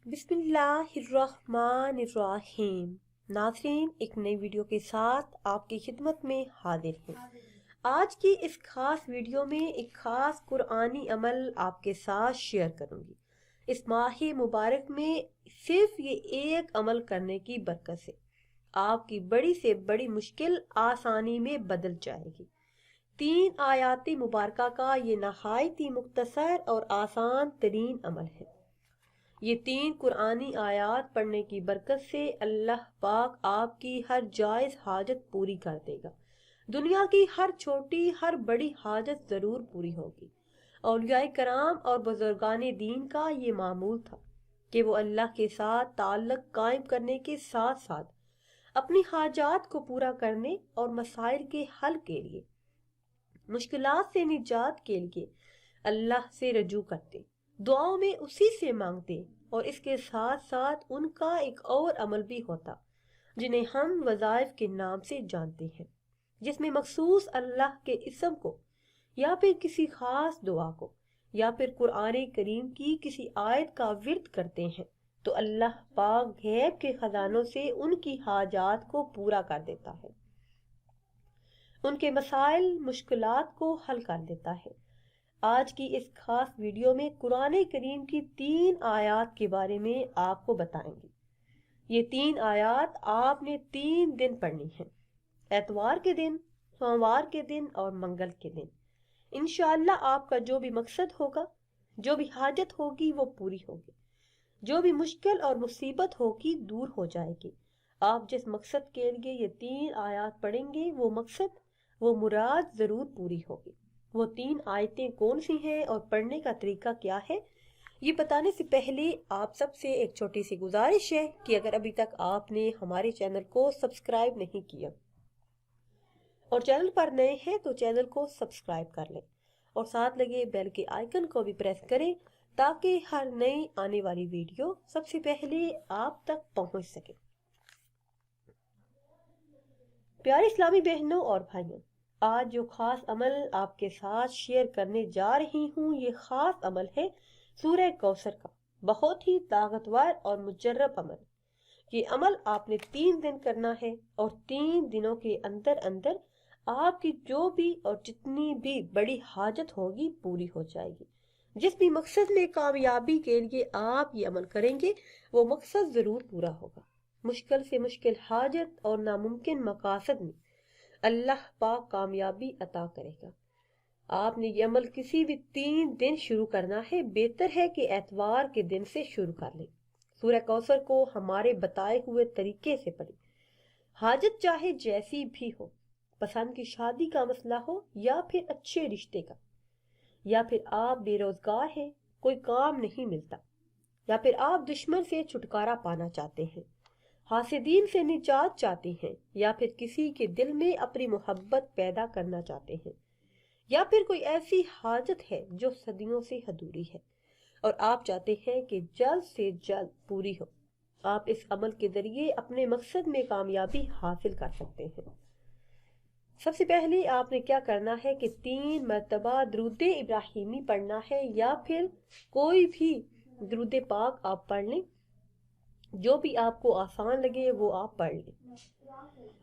بسم اللہ الرحمن الرحیم۔ ناظرین، ایک نئی ویڈیو کے ساتھ آپ کی خدمت میں حاضر ہیں۔ آج کی اس خاص ویڈیو میں ایک خاص قرآنی عمل آپ کے ساتھ شیئر کروں گی۔ اس ماہ مبارک میں صرف یہ ایک عمل کرنے کی برکت سے آپ کی بڑی سے بڑی مشکل آسانی میں بدل جائے گی۔ 3 آیات مبارکہ کا یہ نہایت ہی مختصر اور آسان ترین عمل ہے۔ یہ 3 قرآنی آیات پڑھنے کی برکت سے اللہ پاک آپ کی ہر جائز حاجت پوری کر دے گا۔ دنیا کی ہر چھوٹی ہر بڑی حاجت ضرور پوری ہوگی۔ اولیاء کرام اور بزرگان دین کا یہ معمول تھا کہ وہ اللہ کے ساتھ تعلق قائم کرنے کے ساتھ ساتھ اپنی حاجات کو پورا کرنے اور مسائل کے حل کے لیے، مشکلات سے نجات کے لیے اللہ سے رجوع کرتے، دعاؤں میں اسی سے مانگتے، اور اس کے ساتھ ساتھ ان کا ایک اور عمل بھی ہوتا جنہیں ہم وظائف کے نام سے جانتے ہیں، جس میں مخصوص اللہ کے اسم کو یا پھر کسی خاص دعا کو یا پھر قرآن کریم کی کسی آیت کا ورد کرتے ہیں تو اللہ پاک غیب کے خزانوں سے ان کی حاجات کو پورا کر دیتا ہے، ان کے مسائل مشکلات کو حل کر دیتا ہے۔ آج کی اس خاص ویڈیو میں قرآن کریم کی 3 آیات کے بارے میں آپ کو بتائیں گے۔ یہ 3 آیات آپ نے 3 دن پڑھنی ہیں، اتوار کے دن، سوموار کے دن اور منگل کے دن۔ انشاءاللہ آپ کا جو بھی مقصد ہوگا، جو بھی حاجت ہوگی وہ پوری ہوگی، جو بھی مشکل اور مصیبت ہوگی دور ہو جائے گی۔ آپ جس مقصد کے لیے یہ 3 آیات پڑھیں گے وہ مقصد، وہ مراد ضرور پوری ہوگی۔ وہ 3 آیتیں کون سی ہیں اور پڑھنے کا طریقہ کیا ہے، یہ بتانے سے پہلے آپ سب سے ایک چھوٹی سی گزارش ہے کہ اگر ابھی تک آپ نے ہمارے چینل کو سبسکرائب نہیں کیا اور چینل پر نئے ہیں تو چینل کو سبسکرائب کر لیں اور ساتھ لگے بیل کے آئیکن کو بھی پریس کریں تاکہ ہر نئی آنے والی ویڈیو سب سے پہلے آپ تک پہنچ سکے۔ پیارے اسلامی بہنوں اور بھائیوں، آج جو خاص عمل آپ کے ساتھ شیئر کرنے جا رہی ہوں، یہ خاص عمل ہے سورہ کوثر کا، بہت ہی طاقتور اور مجرب عمل۔ یہ عمل آپ نے 3 دن کرنا ہے اور 3 دنوں کے اندر اندر آپ کی جو بھی اور جتنی بھی بڑی حاجت ہوگی پوری ہو جائے گی۔ جس بھی مقصد میں کامیابی کے لیے آپ یہ عمل کریں گے وہ مقصد ضرور پورا ہوگا۔ مشکل سے مشکل حاجت اور ناممکن مقاصد میں اللہ پاک کامیابی عطا کرے گا۔ آپ نے یہ عمل کسی بھی 3 دن شروع کرنا ہے، بہتر ہے کہ اتوار کے دن سے شروع کر لیں۔ سورہ کوثر کو ہمارے بتائے ہوئے طریقے سے پڑھیں۔ حاجت چاہے جیسی بھی ہو، پسند کی شادی کا مسئلہ ہو یا پھر اچھے رشتے کا، یا پھر آپ بے روزگار ہیں، کوئی کام نہیں ملتا، یا پھر آپ دشمن سے چھٹکارا پانا چاہتے ہیں، حاسدین سے نجات چاہتے ہیں، یا پھر کسی کے دل میں اپنی محبت پیدا کرنا چاہتے ہیں، یا پھر کوئی ایسی حاجت ہے جو صدیوں سے ادھوری ہے اور آپ چاہتے ہیں کہ جلد سے جلد پوری ہو، آپ اس عمل کے ذریعے اپنے مقصد میں کامیابی حاصل کر سکتے ہیں۔ سب سے پہلے آپ نے کیا کرنا ہے کہ 3 مرتبہ درود ابراہیمی پڑھنا ہے، یا پھر کوئی بھی درود پاک آپ پڑھ لیں، جو بھی آپ کو آسان لگے وہ آپ پڑھ لیں۔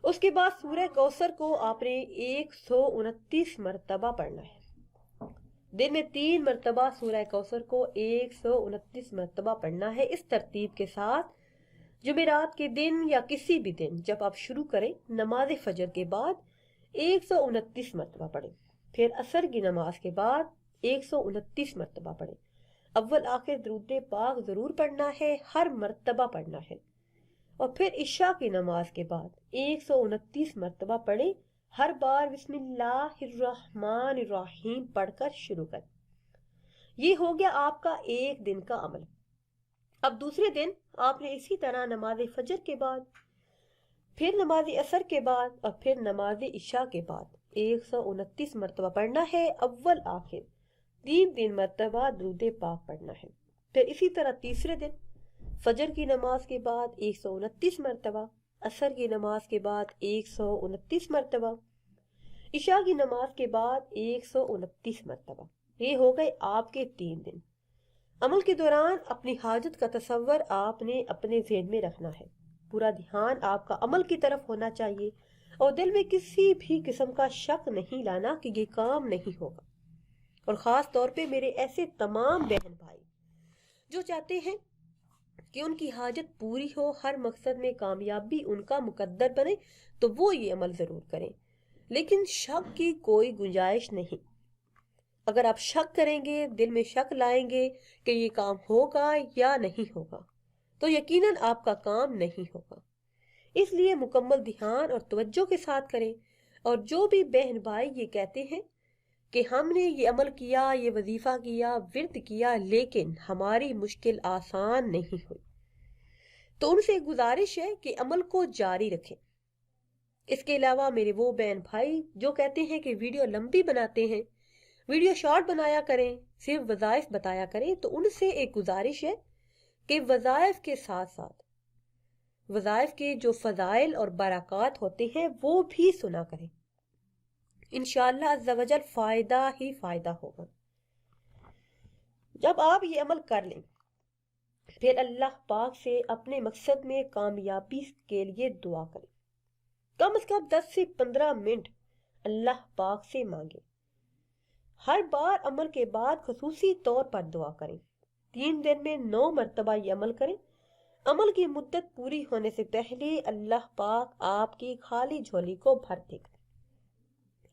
اس کے بعد سورہ کوثر کو آپ نے 129 مرتبہ پڑھنا ہے۔ دن میں 3 مرتبہ سورہ کوثر کو 129 مرتبہ پڑھنا ہے۔ اس ترتیب کے ساتھ جمعرات کے دن یا کسی بھی دن جب آپ شروع کریں، نماز فجر کے بعد 129 مرتبہ پڑھیں، پھر عصر کی نماز کے بعد 129 مرتبہ پڑھیں۔ اول آخر درود پاک ضرور پڑھنا ہے، ہر مرتبہ پڑھنا ہے، اور پھر عشاء کی نماز کے بعد 129 مرتبہ پڑھیں۔ ہر بار بسم اللہ الرحمن الرحیم پڑھ کر شروع کریں۔ یہ ہو گیا آپ کا 1 دن کا عمل۔ اب دوسرے دن آپ نے اسی طرح نماز فجر کے بعد، پھر نماز عصر کے بعد اور پھر نماز عشاء کے بعد 129 مرتبہ پڑھنا ہے، اول آخر 3 مرتبہ درود پاک پڑھنا ہے۔ پھر اسی طرح تیسرے دن فجر کی نماز کے بعد 129 مرتبہ، عصر کی نماز کے بعد 129 مرتبہ، عشاء کی نماز کے بعد 129 مرتبہ۔ یہ ہو گئے آپ کے 3 دن۔ عمل کے دوران اپنی حاجت کا تصور آپ نے اپنے ذہن میں رکھنا ہے، پورا دھیان آپ کا عمل کی طرف ہونا چاہیے اور دل میں کسی بھی قسم کا شک نہیں لانا کہ یہ کام نہیں ہوگا۔ اور خاص طور پہ میرے ایسے تمام بہن بھائی جو چاہتے ہیں کہ ان کی حاجت پوری ہو، ہر مقصد میں کامیابی ان کا مقدر بنے، تو وہ یہ عمل ضرور کریں، لیکن شک کی کوئی گنجائش نہیں۔ اگر آپ شک کریں گے، دل میں شک لائیں گے کہ یہ کام ہوگا یا نہیں ہوگا، تو یقیناً آپ کا کام نہیں ہوگا۔ اس لیے مکمل دھیان اور توجہ کے ساتھ کریں۔ اور جو بھی بہن بھائی یہ کہتے ہیں کہ ہم نے یہ عمل کیا، یہ وظیفہ کیا، ورد کیا، لیکن ہماری مشکل آسان نہیں ہوئی، تو ان سے گزارش ہے کہ عمل کو جاری رکھیں۔ اس کے علاوہ میرے وہ بہن بھائی جو کہتے ہیں کہ ویڈیو لمبی بناتے ہیں، ویڈیو شارٹ بنایا کریں، صرف وظائف بتایا کریں، تو ان سے ایک گزارش ہے کہ وظائف کے ساتھ ساتھ وظائف کے جو فضائل اور برکات ہوتے ہیں وہ بھی سنا کریں۔ انشاءاللہ عز و جل فائدہ ہی فائدہ ہوگا۔ جب آپ یہ عمل کر لیں، پھر اللہ پاک سے اپنے مقصد میں کامیابی کے لیے دعا کریں۔ کم از کم 10 سے 15 منٹ اللہ پاک سے مانگیں۔ ہر بار عمل کے بعد خصوصی طور پر دعا کریں۔ 3 دن میں 9 مرتبہ یہ عمل کریں۔ عمل کی مدت پوری ہونے سے پہلے اللہ پاک آپ کی خالی جھولی کو بھر دے گا۔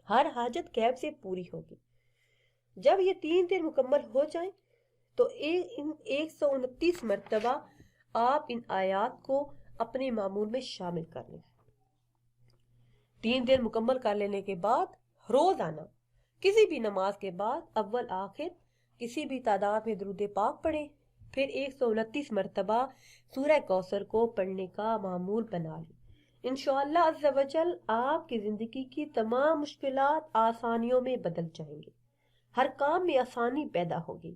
ہر حاجت غیب سے پوری ہوگی۔ جب یہ 3 دن مکمل ہو جائیں تو 129 مرتبہ آپ ان آیات کو اپنے معمول میں شامل کر لیں۔ 3 دن مکمل کر لینے کے بعد روزانہ کسی بھی نماز کے بعد اول آخر کسی بھی تعداد میں درود پاک پڑھیں، پھر 129 مرتبہ سورہ کوثر کو پڑھنے کا معمول بنا لیں۔ انشاءاللہ عز و جل آپ کی زندگی کی تمام مشکلات آسانیوں میں بدل جائیں گے، ہر کام میں آسانی پیدا ہوگی۔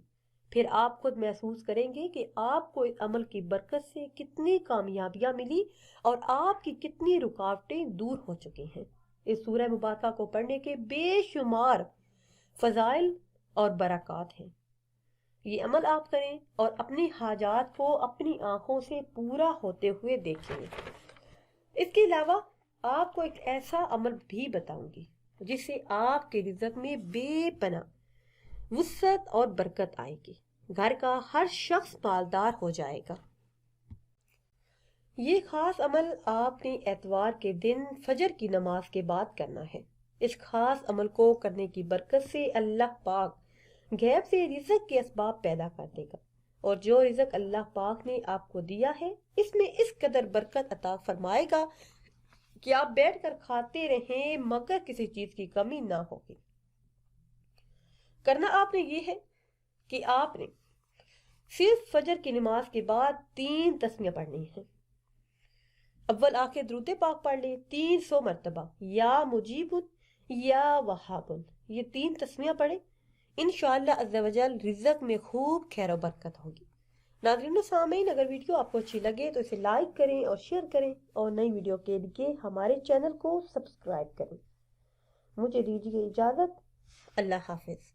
پھر آپ خود محسوس کریں گے کہ آپ کو اس عمل کی برکت سے کتنی کامیابیاں ملی اور آپ کی کتنی رکاوٹیں دور ہو چکی ہیں۔ اس سورہ مبارکہ کو پڑھنے کے بے شمار فضائل اور برکات ہیں۔ یہ عمل آپ کریں اور اپنی حاجات کو اپنی آنکھوں سے پورا ہوتے ہوئے دیکھیں گے۔ اس کے علاوہ آپ کو ایک ایسا عمل بھی بتاؤں گی جس سے آپ کے رزق میں بے پناہ وسعت اور برکت آئے گی، گھر کا ہر شخص مالدار ہو جائے گا۔ یہ خاص عمل آپ نے اتوار کے دن فجر کی نماز کے بعد کرنا ہے۔ اس خاص عمل کو کرنے کی برکت سے اللہ پاک غیب سے رزق کے اسباب پیدا کر دے گا، اور جو رزق اللہ پاک نے آپ کو دیا ہے اس میں اس قدر برکت عطا فرمائے گا کہ آپ بیٹھ کر کھاتے رہیں مگر کسی چیز کی کمی نہ ہوگی۔ کرنا آپ نے یہ ہے کہ آپ نے صرف فجر کی نماز کے بعد 3 تسمیہ پڑھنی ہیں۔ اول آخر درود پاک پڑھ لیں 300 مرتبہ، یا مجیب یا وہاب، یہ 3 تسمیہ پڑھیں۔ انشاءاللہ عز و جل رزق میں خوب خیر و برکت ہوگی۔ ناظرین و سامعین، اگر ویڈیو آپ کو اچھی لگے تو اسے لائک کریں اور شیئر کریں، اور نئی ویڈیو کے لیے ہمارے چینل کو سبسکرائب کریں۔ مجھے دیجیے اجازت، اللہ حافظ۔